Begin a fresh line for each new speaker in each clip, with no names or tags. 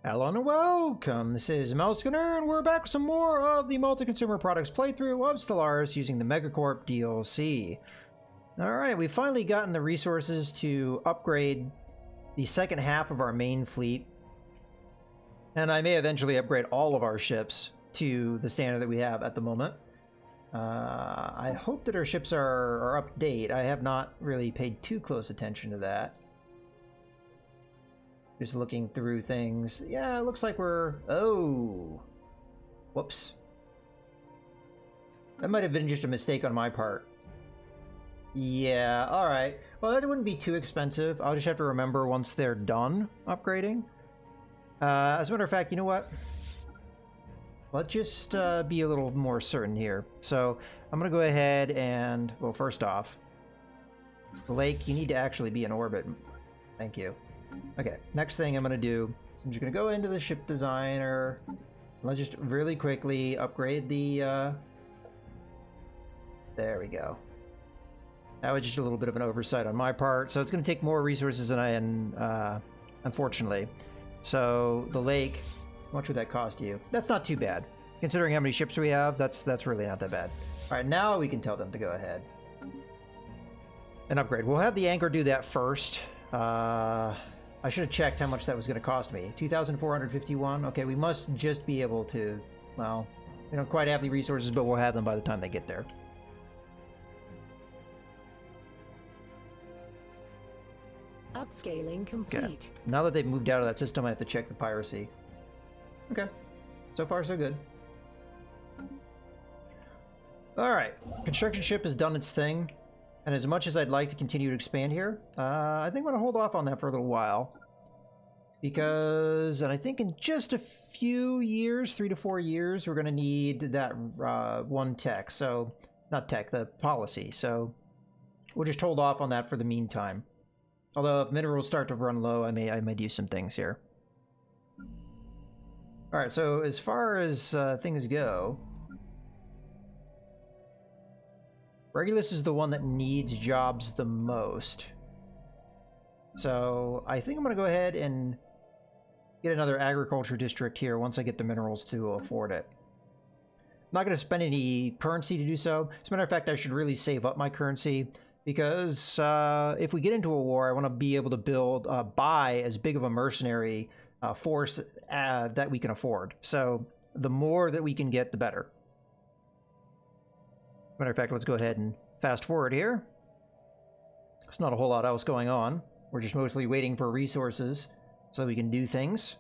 Hello and welcome, this is Melskinner, and we're back with some more of the multi-consumer products playthrough of Stellaris using the MegaCorp DLC. Alright, we've finally gotten the resources to upgrade the second half of our main fleet, and I may eventually upgrade all of our ships to the standard that we have at the moment. I hope that our ships are up to date. I have not really paid too close attention to that. Just looking through things. Yeah, it looks like we're... Oh! Whoops. That might have been just a mistake on my part. Yeah, alright. Well, that wouldn't be too expensive. I'll just have to remember once they're done upgrading. As a matter of fact, you know what? Let's just be a little more certain here. So, I'm going to go ahead and... Well, first off, Lake, you need to actually be in orbit. Thank you. Okay, next thing I'm going to do is I'm just going to go into the ship designer. Let's just really quickly upgrade the... There we go. That was just a little bit of an oversight on my part, so it's going to take more resources than I unfortunately. So, the lake, how much would that cost you? That's not too bad. Considering how many ships we have, that's really not that bad. Alright, now we can tell them to go ahead and upgrade. We'll have the anchor do that first. I should have checked how much that was going to cost me. 2,451? Okay, we must just be able to... Well, we don't quite have the resources, but we'll have them by the time they get there.
Upscaling complete.
Okay. Now that they've moved out of that system, I have to check the piracy. Okay. So far, so good. Alright. Construction ship has done its thing. And as much as I'd like to continue to expand here, I think I'm going to hold off on that for a little while. Because, and I think in just a few years, 3 to 4 years, we're going to need that one tech. So, not tech, the policy. So, we'll just hold off on that for the meantime. Although, if minerals start to run low, I may do some things here. Alright, so as far as things go... Regulus is the one that needs jobs the most. So I think I'm going to go ahead and get another agriculture district here once I get the minerals to afford it. I'm not going to spend any currency to do so. As a matter of fact, I should really save up my currency because if we get into a war, I want to be able to buy as big of a mercenary force that we can afford. So the more that we can get, the better. Matter of fact, let's go ahead and fast forward here. There's not a whole lot else going on. We're just mostly waiting for resources so we can do things.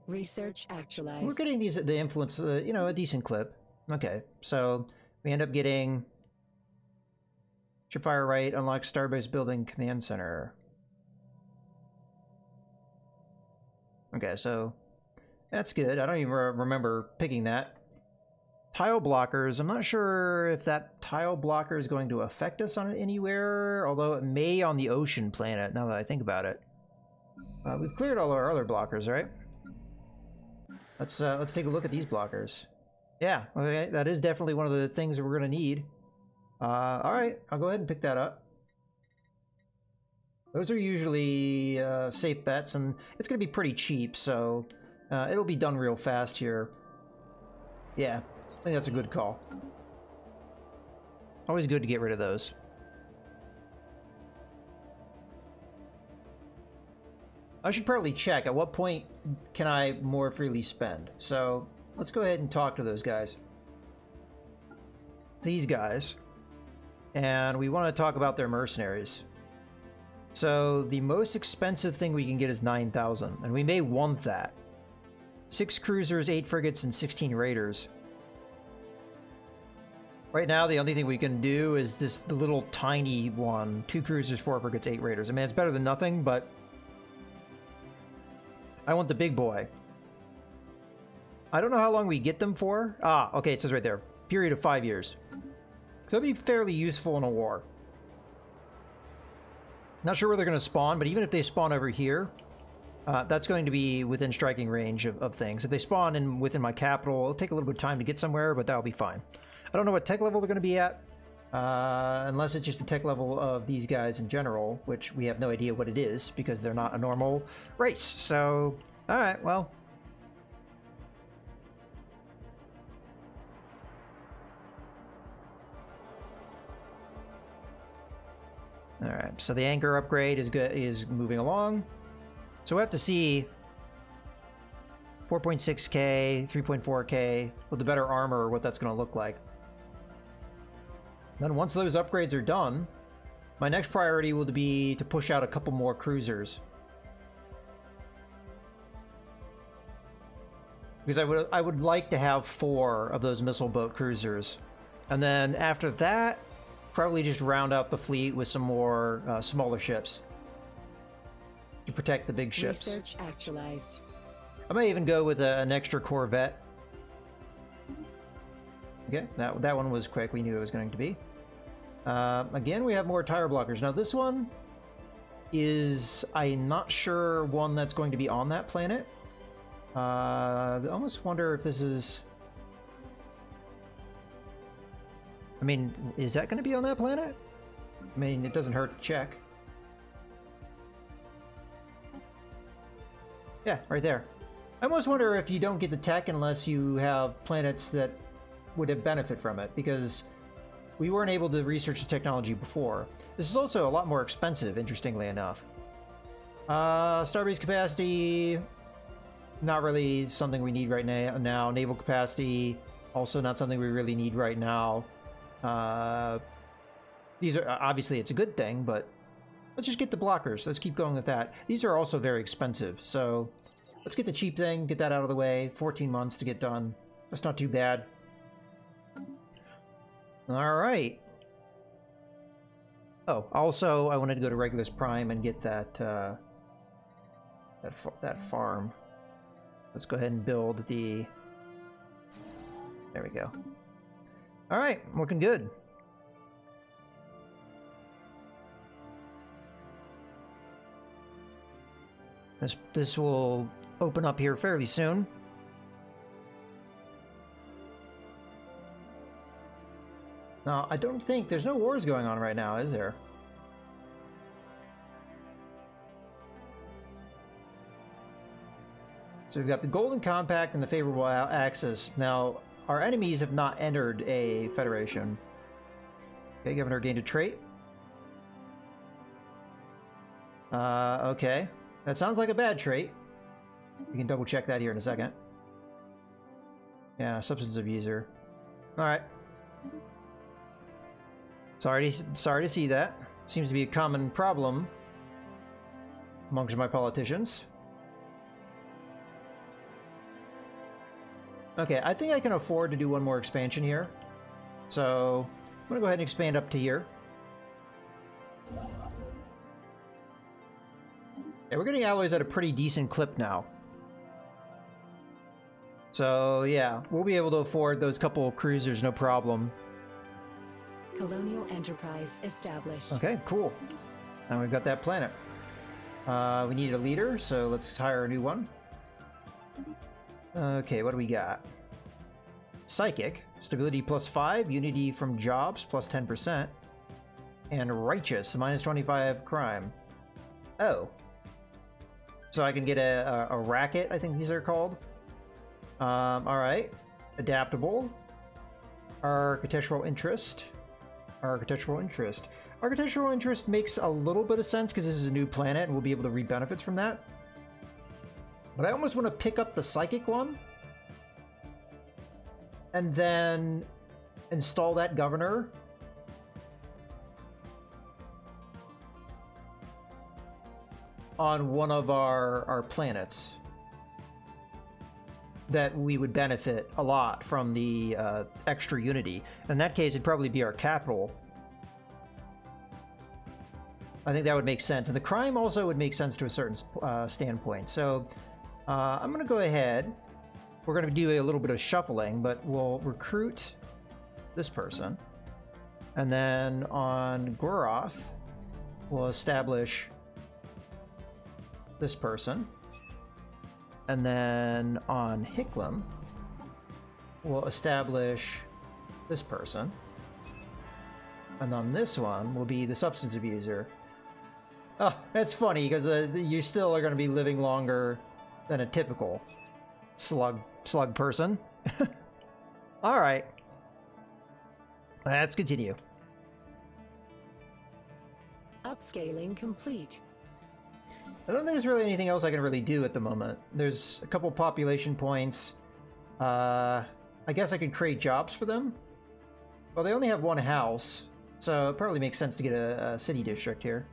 Research actualized.
We're getting the influence, you know, a decent clip. Okay, so we end up getting Shipfire Right, unlock Starbase Building Command Center. Okay, so that's good. I don't even remember picking that. Tile blockers. I'm not sure if that tile blocker is going to affect us on anywhere, although it may on the ocean planet, now that I think about it. We've cleared all our other blockers, right? Let's take a look at these blockers. Yeah, okay, that is definitely one of the things that we're going to need. Alright, I'll go ahead and pick that up. Those are usually safe bets, and it's going to be pretty cheap, so... it'll be done real fast here. Yeah, I think that's a good call. Always good to get rid of those. I should probably check at what point can I more freely spend. So let's go ahead and talk to those guys. These guys. And we want to talk about their mercenaries. So the most expensive thing we can get is 9,000, and we may want that. 6 cruisers, 8 frigates, and 16 raiders. Right now, the only thing we can do is the little tiny one. 2 cruisers, 4 frigates, 8 raiders. I mean, it's better than nothing, but... I want the big boy. I don't know how long we get them for. Ah, okay, it says right there. Period of 5 years. That'll be fairly useful in a war. Not sure where they're going to spawn, but even if they spawn over here... that's going to be within striking range of things. If they spawn within my capital, it'll take a little bit of time to get somewhere, but that'll be fine. I don't know what tech level they're going to be at. Unless it's just the tech level of these guys in general, which we have no idea what it is because they're not a normal race. So, alright, well. Alright, so the anchor upgrade is moving along. So we have to see 4.6k, 3.4k, with the better armor, what that's going to look like. Then once those upgrades are done, my next priority will be to push out a couple more cruisers. Because I would like to have 4 of those missile boat cruisers. And then after that, probably just round out the fleet with some more smaller ships to protect the big ships.
Research actualized.
I might even go with an extra Corvette. Okay, that one was quick. We knew it was going to be. Again, we have more tire blockers. Now this one is, I'm not sure one that's going to be on that planet. I almost wonder if this is... I mean, is that going to be on that planet? I mean, it doesn't hurt to check. Yeah, right there. I almost wonder if you don't get the tech unless you have planets that would have benefit from it, because we weren't able to research the technology before. This is also a lot more expensive, interestingly enough. Starbase capacity, not really something we need right now. Naval capacity, also not something we really need right now. These are, obviously it's a good thing, but let's just get the blockers. Let's keep going with that. These are also very expensive, so let's get the cheap thing, get that out of the way. 14 months to get done. That's not too bad. All right. Oh, also, I wanted to go to Regulus Prime and get that that farm. Let's go ahead and build the... There we go. All right, looking good. This will open up here fairly soon. Now, I don't think there's no wars going on right now, is there? So we've got the Golden Compact and the Favorable Axis. Now, our enemies have not entered a federation. Okay, Governor gained a trait. Okay. That sounds like a bad trait. We can double check that here in a second. Yeah, substance abuser. Alright. Sorry to see that. Seems to be a common problem amongst my politicians. Okay, I think I can afford to do one more expansion here. So, I'm gonna go ahead and expand up to here. Yeah, we're getting alloys at a pretty decent clip now. So, yeah, we'll be able to afford those couple of cruisers, no problem.
Colonial enterprise established.
Okay, cool. Now we've got that planet. We need a leader, so let's hire a new one. Okay, what do we got? Psychic, stability +5, unity from jobs +10%, and righteous, -25 crime. Oh. So I can get a racket, I think these are called. Alright. Adaptable. Architectural interest. Architectural interest. Architectural interest makes a little bit of sense because this is a new planet and we'll be able to reap benefits from that. But I almost want to pick up the psychic one and then install that governor. On one of our planets that we would benefit a lot from the extra unity. In that case, it'd probably be our capital. I think that would make sense. And the crime also would make sense to a certain standpoint. So I'm going to go ahead. We're going to do a little bit of shuffling, but we'll recruit this person. And then on Goroth, we'll establish this person. And then on Hiklam, we'll establish this person. And on this one will be the substance abuser. Oh, that's funny, because you still are going to be living longer than a typical slug person. Alright. Let's continue.
Upscaling complete.
I don't think there's really anything else I can really do at the moment. There's a couple population points. I guess I could create jobs for them. Well, they only have one house, so it probably makes sense to get a city district here,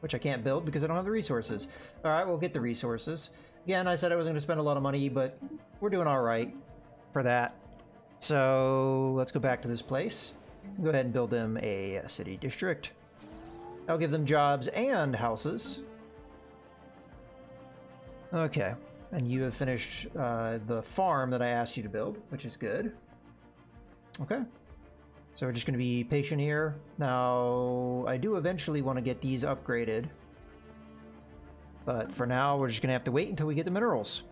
which I can't build because I don't have the resources. Alright, we'll get the resources. Again, I said I wasn't going to spend a lot of money, but we're doing alright for that. So let's go back to this place. Go ahead and build them a city district. I'll give them jobs and houses. Okay, and you have finished the farm that I asked you to build, which is good. Okay, so we're just going to be patient here. Now, I do eventually want to get these upgraded, but for now, we're just going to have to wait until we get the minerals.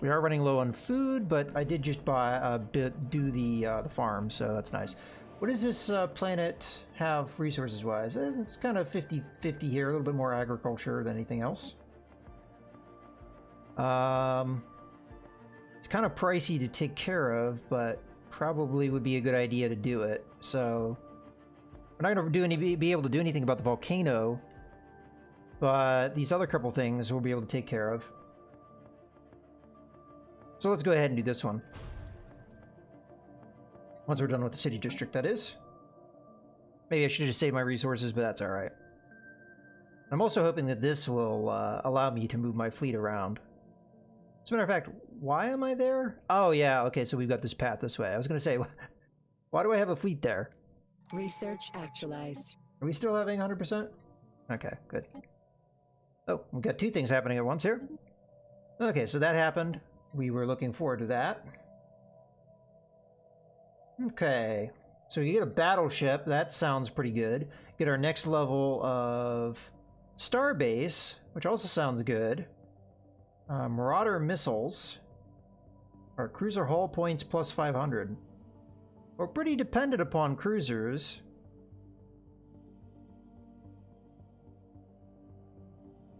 We are running low on food, but I did just buy do the farm, so that's nice. What does this planet have resources-wise? It's kind of 50-50 here, a little bit more agriculture than anything else. It's kind of pricey to take care of, but probably would be a good idea to do it. So we're not going to be able to do anything about the volcano, but these other couple things we'll be able to take care of. So let's go ahead and do this one. Once we're done with the city district, that is. Maybe I should have just saved my resources, but that's alright. I'm also hoping that this will allow me to move my fleet around. As a matter of fact, why am I there? Oh yeah, okay, so we've got this path this way. I was going to say, why do I have a fleet there?
Research actualized.
Are we still having 100%? Okay, good. Oh, we've got two things happening at once here. Okay, so that happened. We were looking forward to that. Okay, so you get a battleship. That sounds pretty good. Get our next level of starbase, which also sounds good. Marauder missiles. Our cruiser hull points plus 500. We're pretty dependent upon cruisers.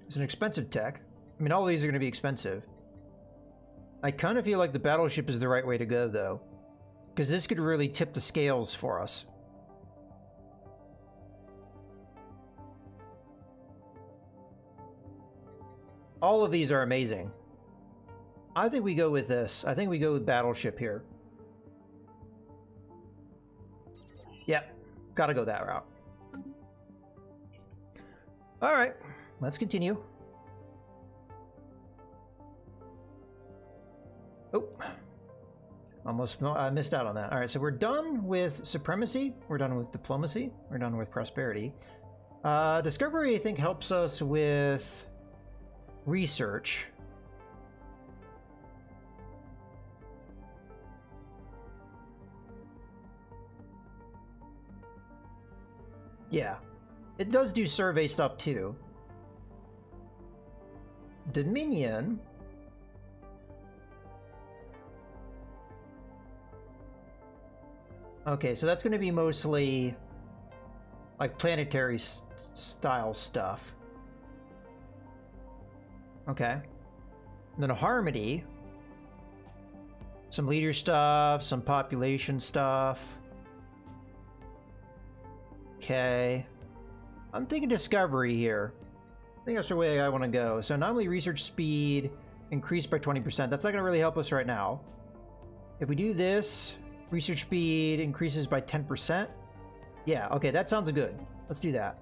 It's an expensive tech. I mean, all these are going to be expensive. I kind of feel like the battleship is the right way to go, though. Because this could really tip the scales for us. All of these are amazing. I think we go with this. I think we go with battleship here. Yep. Gotta go that route. Alright. Let's continue. Oh. Almost I missed out on that. Alright, so we're done with supremacy. We're done with diplomacy. We're done with prosperity. Discovery, I think, helps us with research. Yeah. It does do survey stuff too. Dominion. Okay, so that's going to be mostly like planetary style stuff. Okay. And then a Harmony. Some leader stuff, some population stuff. Okay. I'm thinking discovery here. I think that's the way I want to go. So anomaly research speed increased by 20%. That's not going to really help us right now. If we do this, research speed increases by 10%. Yeah, okay, that sounds good. Let's do that.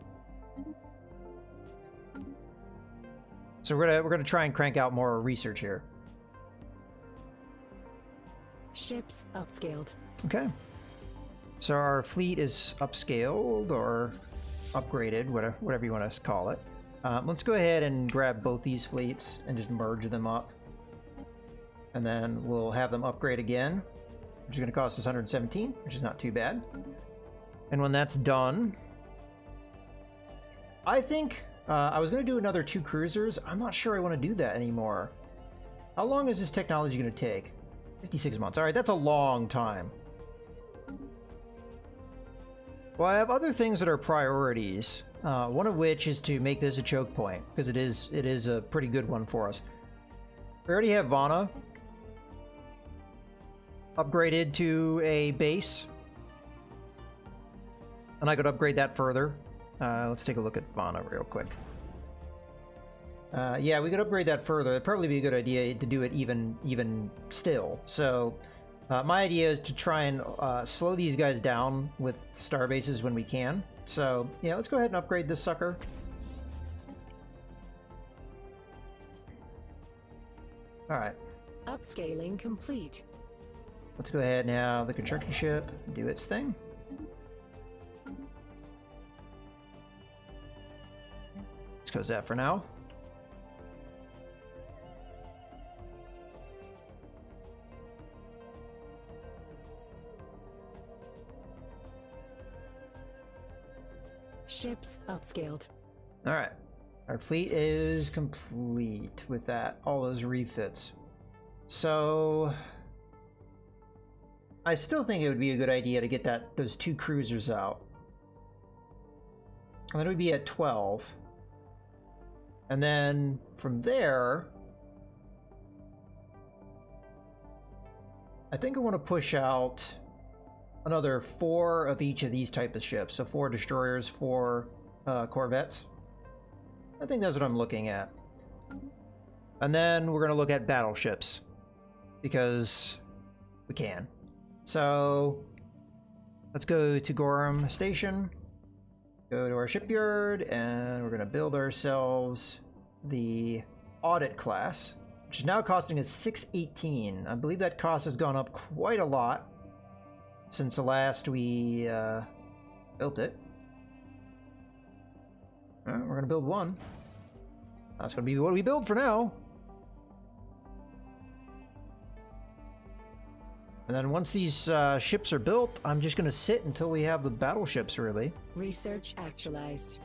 So we're gonna try and crank out more research here.
Ships upscaled.
Okay. So our fleet is upscaled or upgraded, whatever you want to call it. Let's go ahead and grab both these fleets and just merge them up. And then we'll have them upgrade again, which is going to cost us 117, which is not too bad. And when that's done, I think I was going to do another 2 cruisers. I'm not sure I want to do that anymore. How long is this technology going to take? 56 months. All right, that's a long time. Well, I have other things that are priorities. One of which is to make this a choke point, because it is a pretty good one for us. We already have Vana upgraded to a base, and I could upgrade that further. Let's take a look at Vana real quick. Yeah, we could upgrade that further. It'd probably be a good idea to do it even still. So my idea is to try and slow these guys down with star bases when we can. So yeah, let's go ahead and upgrade this sucker. All right.
Upscaling complete.
Let's go ahead now. The construction ship do its thing. Let's close that for now.
Ships upscaled.
All right. Our fleet is complete with that. All those refits. So I still think it would be a good idea to get those 2 cruisers out. And then we'd be at 12. And then from there, I think I want to push out another 4 of each of these type of ships. So 4 destroyers, 4 corvettes. I think that's what I'm looking at. And then we're going to look at battleships, because we can. So let's go to Gorham Station, go to our shipyard, and we're going to build ourselves the Audit class, which is now costing us 618. I believe that cost has gone up quite a lot since the last we built it. We're going to build one. That's going to be what we build for now. And then once these ships are built, I'm just going to sit until we have the battleships, really.
Research actualized.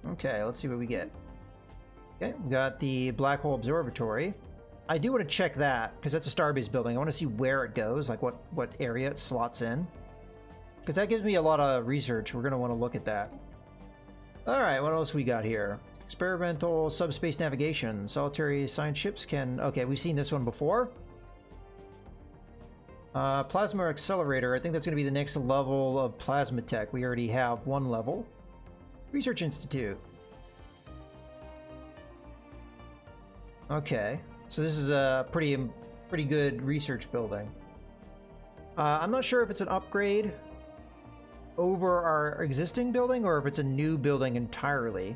Okay, let's see what we get. Okay, we got the Black Hole Observatory. I do want to check that, because that's a starbase building. I want to see where it goes, like what area it slots in. Because that gives me a lot of research. We're going to want to look at that. Alright, what else we got here? Experimental subspace navigation. Solitary science ships can... Okay, we've seen this one before. Plasma accelerator. I think that's going to be the next level of plasma tech. We already have 1 level. Research Institute. Okay, so this is a pretty good research building. I'm not sure if it's an upgrade over our existing building or if it's a new building entirely,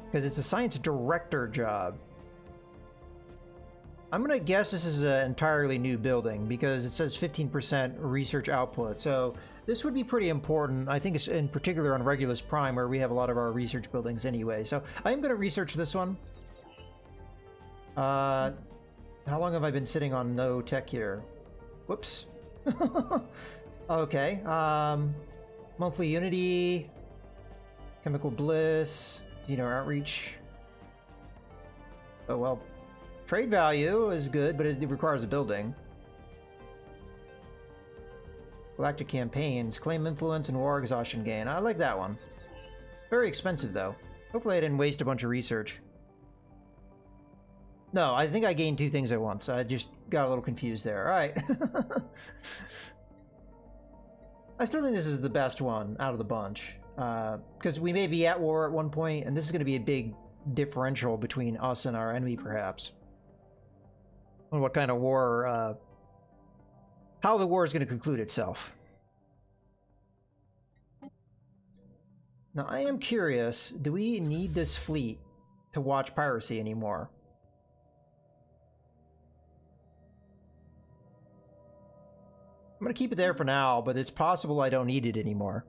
because it's a science director job. I'm gonna guess this is an entirely new building because it says 15% research output, so this would be pretty important. I think it's in particular on Regulus Prime, where we have a lot of our research buildings anyway. So I am gonna research this one. How long have I been sitting on no tech here? Whoops. Okay. Monthly Unity, Chemical Bliss, Outreach. Oh, well, trade value is good, but it requires a building. Galactic Campaigns, Claim Influence, and War Exhaustion Gain. I like that one. Very expensive, though. Hopefully I didn't waste a bunch of research. No, I think I gained 2 things at once. I just got a little confused there. Alright. I still think this is the best one out of the bunch, because we may be at war at one point, and this is going to be a big differential between us and our enemy, perhaps. And what kind of war, how the war is going to conclude itself. Now, I am curious, do we need this fleet to watch piracy anymore? I'm going to keep it there for now, but it's possible I don't need it anymore.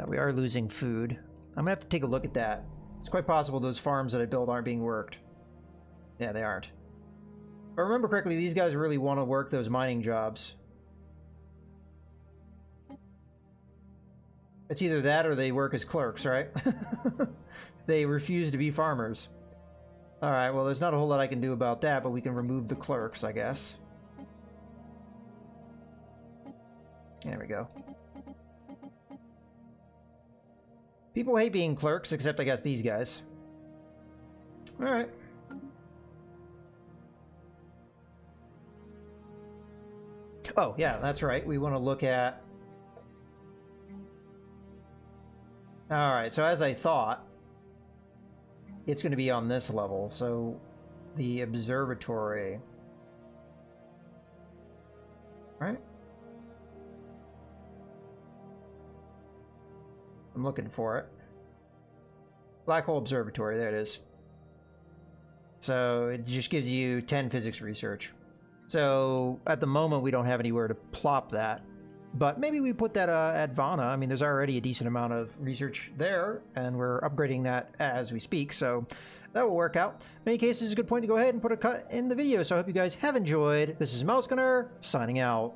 We are losing food. I'm going to have to take a look at that. It's quite possible those farms that I built aren't being worked. Yeah, they aren't. If I remember correctly, these guys really want to work those mining jobs. It's either that or they work as clerks, right? They refuse to be farmers. Alright, well, there's not a whole lot I can do about that, but we can remove the clerks, I guess. There we go. People hate being clerks, except I guess these guys. Alright. Oh, yeah, that's right. We want to look at... Alright, so as I thought, it's going to be on this level. So, the observatory. Right? I'm looking for it. Black hole observatory, there it is. So, it just gives you 10 physics research. So, at the moment, we don't have anywhere to plop that. But maybe we put that at Vana. I mean, there's already a decent amount of research there, and we're upgrading that as we speak, so that will work out. In any case, this is a good point to go ahead and put a cut in the video, so I hope you guys have enjoyed. This is Mouse Gunner, signing out.